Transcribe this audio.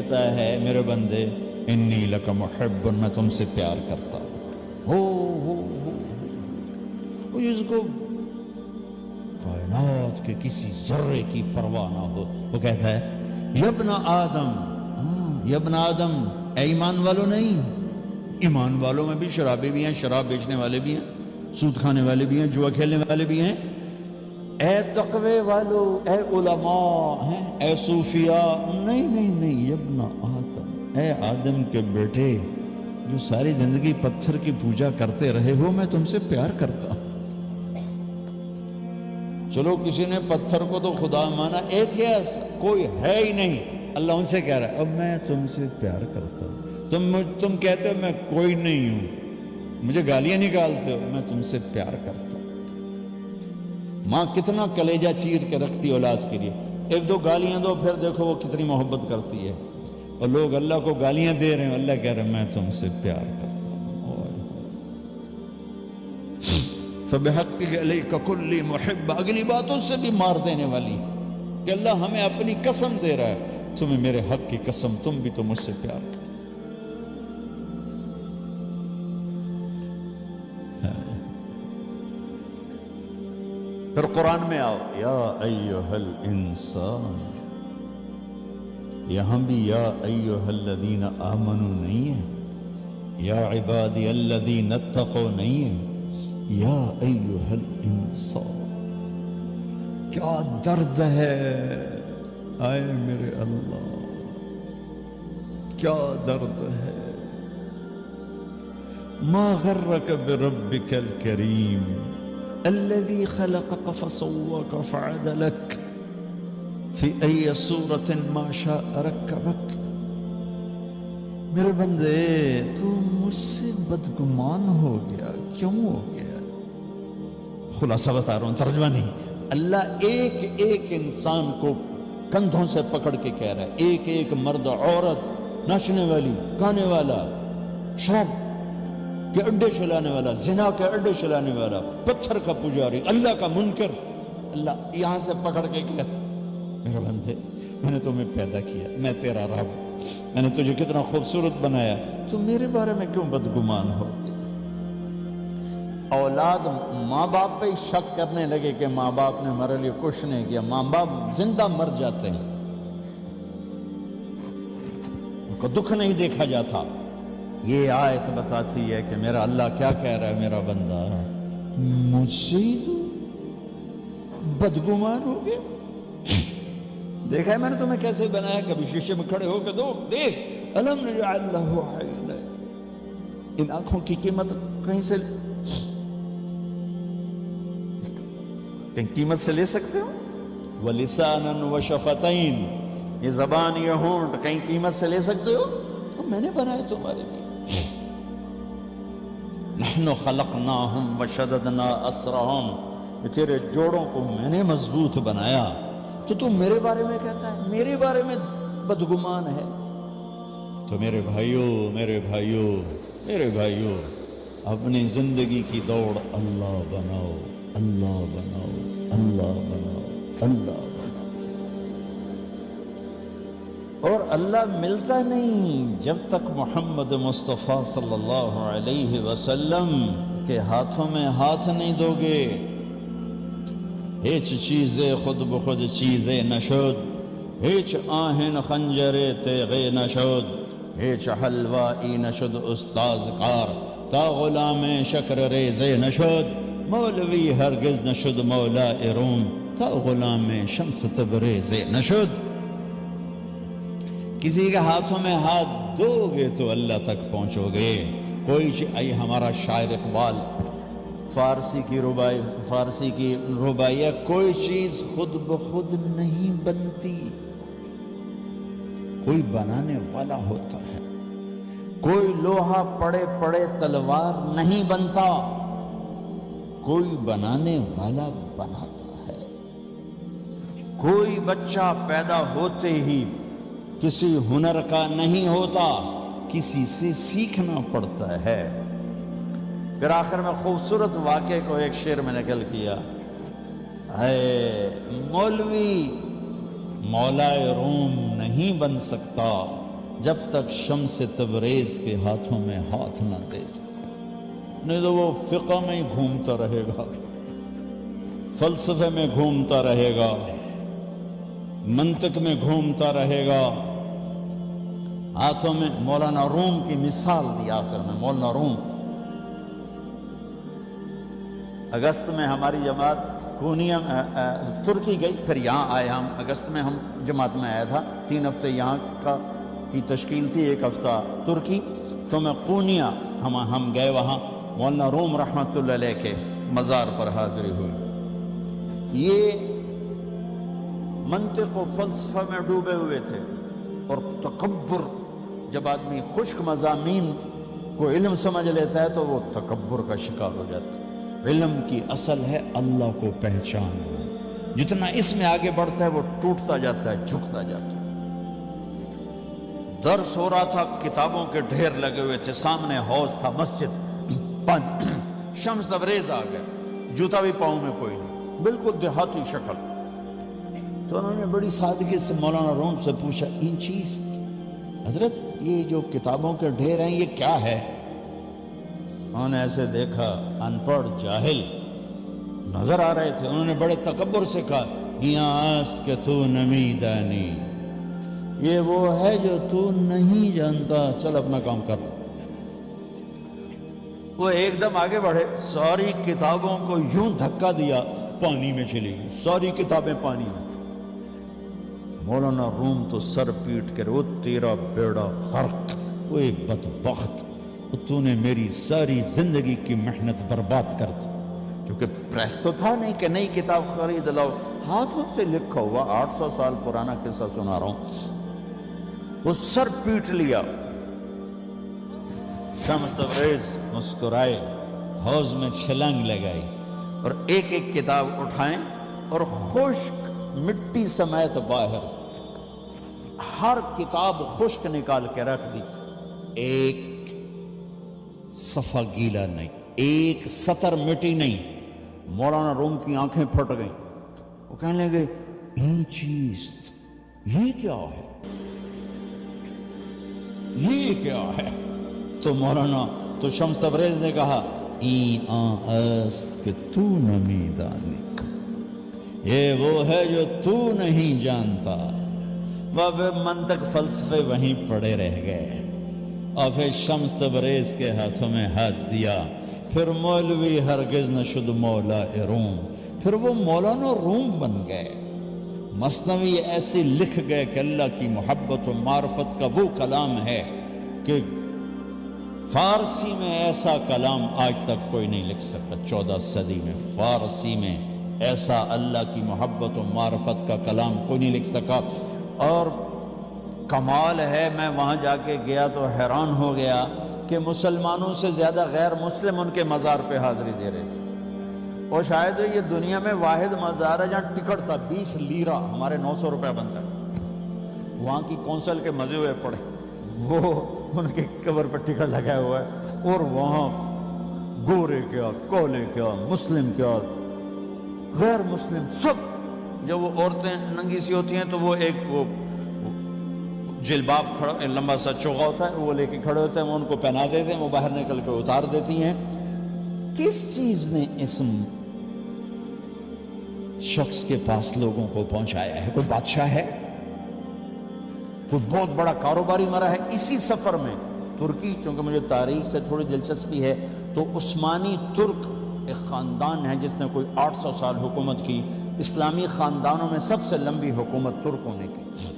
کہتا ہے میرے بندے انی لک محب، میں تم سے پیار کرتا ہو جس کو کائنات کے کسی ذرے کی پرواہ نہ ہو، وہ کہتا ہے یا ابن آدم، یا ابن آدم، اے ایمان والو نہیں، ایمان والوں میں بھی شرابی بھی ہیں، شراب بیچنے والے بھی ہیں، سود کھانے والے بھی ہیں، جوا کھیلنے والے بھی ہیں، اے تقوی والو، اے علماء ہیں، اے صوفیاء، نہیں یا ابن آدم، اے آدم کے بیٹے جو ساری زندگی پتھر کی پوجا کرتے رہے ہو، میں تم سے پیار کرتا ہوں۔ چلو کسی نے پتھر کو تو خدا مانا، ایتھیس کوئی ہے ہی نہیں، اللہ ان سے کہہ رہا ہے اب میں تم سے پیار کرتا ہوں۔ تم کہتے ہو میں کوئی نہیں ہوں، مجھے گالیاں نکالتے ہو، میں تم سے پیار کرتا ہوں۔ ماں کتنا کلیجہ چیر کے رکھتی اولاد کے لیے، ایک دو گالیاں دو پھر دیکھو وہ کتنی محبت کرتی ہے، اور لوگ اللہ کو گالیاں دے رہے ہیں، اللہ کہہ رہے ہیں میں تم سے پیار کرتا ہوں۔ فَبِحَقِّكَ عَلَيْكَ كُلِّ مُحِبَّ، اگلی بات اس سے بھی مار دینے والی کہ اللہ ہمیں اپنی قسم دے رہا ہے، تمہیں میرے حق کی قسم، تم بھی تو مجھ سے پیار کرو۔ پھر قرآن میں آؤ، یا ایہا الانسان، یہاں بھی یا ایہا الذین آمنوا نہیں ہے، یا عبادی الذین اتقوا نہیں ہے، یا ایہا الانسان۔ کیا درد ہے آئے میرے اللہ، کیا درد ہے۔ ما غرک بربک الکریم الذي خلقك فسواك فعدلك في أي صورة ما شاء ركبك۔ میرے بندے تو مجھ سے بدگمان ہو گیا، کیوں ہو گیا؟ خلاصہ بتا رہا ہوں، ترجمہ نہیں۔ اللہ ایک ایک انسان کو کندھوں سے پکڑ کے کہہ رہا ہے، ایک ایک مرد، عورت، ناچنے والی، گانے والا، شراب کے اڈے چلانے والا، زنا کے اڈے چلانے والا، پتھر کا پجاری، اللہ کا منکر، اللہ یہاں سے پکڑ کے کہا میرے بندے میں نے تمہیں پیدا کیا، میں تیرا رب، میں نے تجھے کتنا خوبصورت بنایا، تو میرے بارے میں کیوں بدگمان ہو گئی؟ اولاد ماں باپ پہ شک کرنے لگے کہ ماں باپ نے ہمارے لیے کچھ نہیں کیا، ماں باپ زندہ مر جاتے ہیں، ان کو دکھ نہیں دیکھا جاتا۔ یہ آیت بتاتی ہے کہ میرا اللہ کیا کہہ رہا ہے، میرا بندہ مجھ سے ہی تو بدگمان ہو گیا۔ دیکھا ہے میں نے تمہیں کیسے بنایا، کبھی شیشے میں کھڑے ہو کے دیکھ الم نجعل لہ عینین، ان آنکھوں کی قیمت کہیں سے لے سکتے ہو؟ وَلِسَانًا وَشَفَتَيْن، یہ زبان، یہ ہونٹ کہیں قیمت سے لے سکتے ہو؟ میں نے بنایا تمہارے لیے۔ نحن خلقناہم وشددنا اسرہم، تیرے جوڑوں کو میں نے مضبوط بنایا، تو تم میرے بارے میں کہتا ہے میرے بارے میں بدگمان ہے؟ تو میرے بھائیو اپنی زندگی کی دوڑ اللہ بناؤ، اللہ بناؤ، اللہ بناؤ، اللہ بناؤ۔ اور اللہ ملتا نہیں جب تک محمد مصطفیٰ صلی اللہ علیہ وسلم کے ہاتھوں میں ہاتھ نہیں دو گے۔ ہیچ چیزیں خود بخود چیزیں نشد، ہیچ آہن خنجر تیغے نشد، ہیچ حلوائی نشد استاذ کار، تا غلام شکر ریزے نشد، مولوی ہرگز نشد مولا روم، تا غلام شمس تبریزے نشد۔ کسی کے ہاتھوں میں ہاتھ دو گے تو اللہ تک پہنچو گے۔ کوئی ہمارا شاعر اقبال فارسی کی ربائی ہے، کوئی چیز خود بخود نہیں بنتی، کوئی بنانے والا ہوتا ہے۔ کوئی لوہا پڑے پڑے تلوار نہیں بنتا، کوئی بنانے والا بناتا ہے۔ کوئی بچہ پیدا ہوتے ہی کسی ہنر کا نہیں ہوتا، کسی سے سیکھنا پڑتا ہے۔ پھر آخر میں خوبصورت واقعے کو ایک شعر میں نقل کیا، اے مولوی مولا روم نہیں بن سکتا، جب تک شمس تبریز کے ہاتھوں میں ہاتھ نہ دیتے، نہیں تو وہ فقہ میں ہی گھومتا رہے گا، فلسفے میں گھومتا رہے گا، منطق میں گھومتا رہے گا۔ ہاتھوں میں مولانا روم کی مثال دی آخر میں۔ مولانا روم اگست میں ہماری جماعت کونیا ترکی گئی، پھر یہاں آئے ہم۔ اگست میں ہم جماعت میں آیا تھا، 3 ہفتے یہاں کی تشکیل تھی، 1 ہفتہ ترکی۔ تو میں کونیا ہم گئے، وہاں مولانا روم رحمۃ اللہ علیہ کے مزار پر حاضری ہوئی۔ یہ منطق و فلسفہ میں ڈوبے ہوئے تھے، اور تکبر، جب آدمی خشک مضامین کو علم سمجھ لیتا ہے تو وہ تکبر کا شکار ہو جاتا ہے۔ علم کی اصل ہے اللہ کو پہچاننا، جتنا اس میں آگے بڑھتا ہے وہ ٹوٹتا جاتا ہے، جھکتا جاتا ہے۔ درس ہو رہا تھا، کتابوں کے ڈھیر لگے ہوئے تھے، سامنے حوض تھا، مسجد، شمس تبریز آ گیا، جوتا بھی پاؤں میں کوئی نہیں، بالکل دیہاتی شکل۔ تو انہوں نے بڑی سادگی سے مولانا روم سے پوچھا، این چیست حضرت، یہ جو کتابوں کے ڈھیر ہیں یہ کیا ہے؟ انہوں نے ایسے دیکھا، ان پڑھ جاہل نظر آ رہے تھے۔ انہوں نے بڑے تکبر سے کہا، یہاں است کہ تو نمی دانی، یہ وہ ہے جو تو نہیں جانتا، چل اپنا کام کر۔ وہ ایک دم آگے بڑھے، ساری کتابوں کو یوں دھکا دیا، پانی میں چلی گئی، ساری کتابیں پانی میں۔ مولانا روم تو سر پیٹ کر، وہ تیرا بیڑا غرق، وہ ایک بدبخت، تو نے میری ساری زندگی کی محنت برباد کر دی۔ کیونکہ پریس تو تھا نہیں کہ نئی کتاب خرید لاؤ، ہاتھوں سے لکھا ہوا 800 سال پرانا قصہ سنا رہا ہوں۔ وہ سر پیٹ لیا۔ شمس تبریز مسکرائے، حوض میں چھلانگ لگائی، اور ایک ایک کتاب اٹھائیں اور خشک مٹی سمیت باہر ہر کتاب خشک نکال کے رکھ دی، ایک صفحہ گیلا نہیں، ایک سطر مٹی نہیں۔ مولانا روم کی آنکھیں پھٹ گئیں، وہ کہنے لگے، یہ چیز یہ کیا ہے، یہ کیا ہے؟ تو مولانا تو شمس تبریز نے کہا، این آن است کہ تو نمی دانی، یہ وہ ہے جو تو نہیں جانتا۔ وہ منطق فلسفے وہیں پڑے رہ گئے، اور پھر شمس تبریز کے ہاتھوں میں ہاتھ دیا۔ پھر مولوی ہرگز نہ شد مولا روم، پھر وہ مولانا روم بن گئے۔ مثنوی ایسی لکھ گئے کہ اللہ کی محبت و معرفت کا وہ کلام ہے کہ فارسی میں ایسا کلام آج تک کوئی نہیں لکھ سکتا۔ 14 صدی میں فارسی میں ایسا اللہ کی محبت و معرفت کا کلام کوئی نہیں لکھ سکا۔ اور کمال ہے، میں وہاں جا کے گیا تو حیران ہو گیا کہ مسلمانوں سے زیادہ غیر مسلم ان کے مزار پہ حاضری دے رہے تھے۔ اور شاید یہ دنیا میں واحد مزار ہے جہاں ٹکٹ تھا 20 لیرہ، ہمارے 900 روپے بنتا ہے۔ وہاں کی کونسل کے مزے ہوئے پڑے، وہ ان کے قبر پر ٹکٹ لگایا ہوا ہے، اور وہاں گورے کیا، کولے کیا، مسلم کیا، غیر مسلم سب۔ جب وہ عورتیں ننگی سی ہوتی ہیں تو وہ ایک وہ جلباب کھڑا، لمبا سا چوغا ہوتا ہے، وہ لے کے کھڑے ہوتے ہیں، وہ ان کو پہنا دیتے ہیں، وہ باہر نکل کے اتار دیتی ہیں۔ کس چیز نے اس شخص کے پاس لوگوں کو پہنچایا ہے؟ کوئی بادشاہ ہے، کوئی بہت بڑا کاروباری مرا ہے؟ اسی سفر میں ترکی، چونکہ مجھے تاریخ سے تھوڑی دلچسپی ہے، تو عثمانی ترک ایک خاندان ہے جس نے کوئی 800 سال حکومت کی۔ اسلامی خاندانوں میں سب سے لمبی حکومت ترکوں نے کی۔